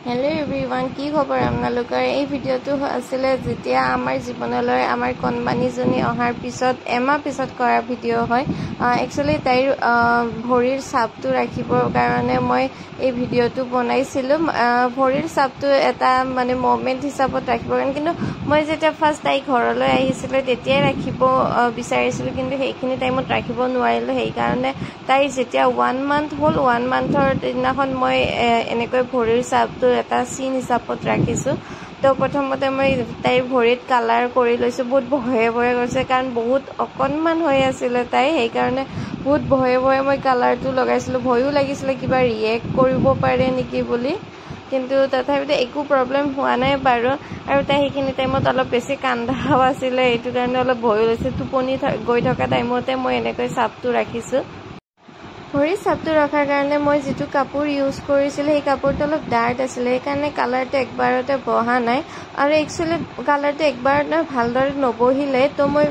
hello everyone की खबर आपनालोकर এই ভিডিওটো আসলে যেতিয়া আমাৰ জীৱনলৈ আমাৰ কণমানিজনী অহাৰ পিছত এমাহ পিছত কৰা ভিডিও হয় একচুয়ালি তাইৰ ভৰিৰ ছাপটো ৰাখিবৰ কাৰণে মই এই ভিডিওটো বনাইছিলো ভৰিৰ ছাপটো এটা মানে মোমেন্ট হিচাপত ৰাখিবৰ কাৰণে কিন্তু মই যেতিয়া ফাৰ্স্ট তাই ঘৰলৈ আহিছিল তেতিয়াই ৰাখিব বিচাৰিছিল কিন্তু সেইখিনি টাইমত ৰাখিব নোৱাৰিলো সেই কাৰণে তাই যেতিয়া 1 মান্থ হল 1 মান্থৰ দিনাখন মই এনেকৈ ভৰিৰ ছাপটো এটা সিন হিচাপত ৰাখিছো তো প্ৰথমতে মই তাইৰ ভৰিত কালাৰ কৰি লৈছো বহুত ভয়ে ভয়ে কৰিছে কাৰণ বহুত অকনমান হৈ আছিল তাই সেই কাৰণে বহুত ভয়ে ভয়ে মই কালাৰটো লগাইছিলো ভয়ও লাগিছিল কিবা ৰিয়েক্ট কৰিব পাৰে নেকি বুলি কিন্তু তথাপিতো একো প্ৰবলেম হোৱা নাই বাৰু আৰু তাই সেইখিনি টাইমত অলপ বেছি কান্দাও আছিল এইটো কাৰণে অলপ ভয় হৈছে টোপনি গৈ থকা টাইমতে মই এনেকৈ ছাপটো ৰাখিছো ভৰিৰ ছাপটো ৰখাৰ কাৰণে মই যেটো কাপোৰ ইউজ কৰিছিল সেই কাপোৰটো অলপ ডাৰ্ক আছিল সেই কাৰণে কালাৰটো একবাৰতে বহা নাই আৰু একচুয়ালি কালাৰটো একবাৰতে ভালদৰে নবহিলে তো মই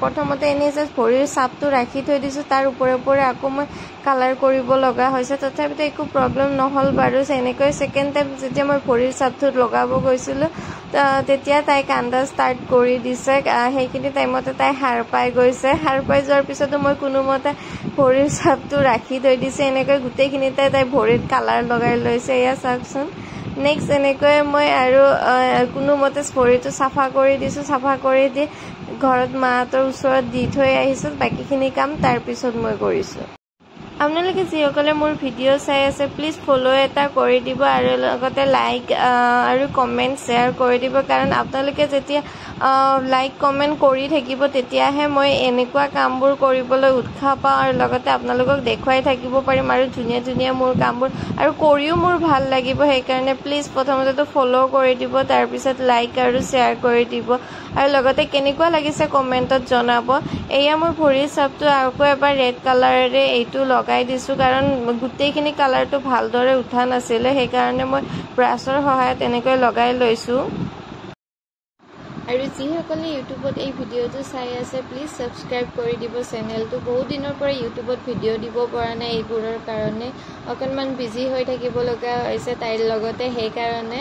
প্ৰথমতে এনে জাস্ট ভৰিৰ ছাপটো ৰাখি থৈ দিছো তাৰ ওপৰে ওপৰে আকৌ মই কালাৰ কৰিব লগা হৈছে তথাপিতো একো প্ৰবলেম নহল বাৰু এনেকৈ সেকেন্ড টাইম যেতিয়া মই ভৰিৰ ছাপটো লগাব গৈছিল তেতিয়া তাই কান্দা ষ্টাৰ্ট কৰি দিছে সেইখিনি টাইমতে তাই হাৰ পাই গৈছে হাৰ পাই যোৱাৰ পিছতো মই কোনোমতে ভৰিৰ ছাপটো ৰাখি থৈ দিছে এনেকৈ গুটেইখিনিতে তাই ভৰিত কালাৰ লগাই লৈছে এয়া চাওকচোন নেক্সট এনেকৈ মই আৰু কোনোমতে ভৰিটো সাফা কৰি দিছো সাফা কৰি দি ঘৰত মাহঁতৰ ওচৰত দি থৈ আহিছো বাকিখিনি কাম তাৰ পিছত মই কৰিছো আপোনালোকে যিসকলে মোৰ ভিডিও চাই আছে প্লিজ ফলো এটা কৰি দিব আৰু লগতে লাইক আৰু কমেন্ট শেয়াৰ কৰি দিব কাৰণ আপোনালোকে যেতিয়া লাইক কমেন্ট কৰি থাকিব তেতিয়াহে মই এনেকুৱা কামবোৰ কৰিবলৈ উৎসাহ পাওঁ আৰু লগতে আপোনালোকক দেখুৱাই থাকিব পাৰিম আৰু ধুনীয়া ধুনীয়া মোৰ কামবোৰ আৰু কৰিও মোৰ ভাল লাগিব সেই কাৰণে প্লিজ প্ৰথমতে ফলো কৰি দিব তাৰ পিছত লাইক আৰু শেয়াৰ কৰি দিব আৰু লগতে কেনেকুৱা লাগিছে কমেন্টত জনাব এয়া মোৰ ভৰিৰ ছাপটো আকৌ এবাৰ ৰেড কালাৰেৰে এইটো লগাই দিছো কাৰণ গুটেইখিনি কালাৰটো ভালদৰে উঠা নাছিল সেই কাৰণে মই ব্ৰাছৰ সহায়ত এনেকৈ লগাই লৈছো আৰু যিসকলে ইউটিউবত এই ভিডিওটো চাই আছে প্লিজ সাবস্ক্ৰাইব কৰি দিব চেনেলটো বহুত দিনৰ পৰা ইউটিউবত ভিডিও দিব পৰা নাই এইবোৰৰ কাৰণে অকনমান বিজি হৈ থাকিব লগা হৈছে তাইৰ লগতে সেই কাৰণে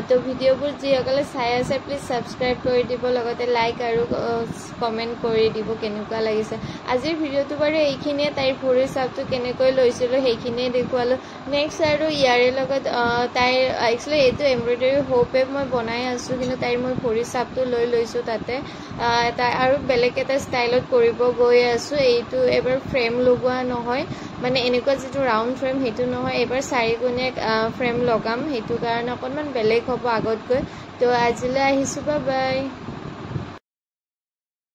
তো ভিডিওবোৰ যিসকলে চাই আছে প্লিজ সাবস্ক্ৰাইব কৰি দিব লগতে লাইক আৰু কমেন্ট কৰি দিব কেনেকুৱা লাগিছে আজিৰ ভিডিওটো বাৰু এইখিনিয়ে তাইৰ ভৰিৰ ছাপটো কেনেকৈ লৈছিল সেইখিনিয়ে দেখুৱালো নেক্সট আৰু ইয়াৰে লগত তাইৰ একচুয়ালি এইটো এমব্ৰয়ডাৰী হোপে মই বনাই আছো কিন্তু তাইৰ মই ভৰিৰ ছাপটো লৈ লৈছো তাতে তাই আৰু বেলেগ এটা ষ্টাইলত কৰিব গৈ আছো এইটো এবাৰ ফ্ৰেম লগোৱা নহয় মানে এনেকুৱা যেটো ৰাউন্ড ফ্ৰেম হেতু নহয় এবাৰ চাৰিকোণীয়া ফ্ৰেম লগাম হেতু কাৰণে অকনমান বেলেগ হ'ব আগতকৈ তো আজিলৈ আহিছো বাই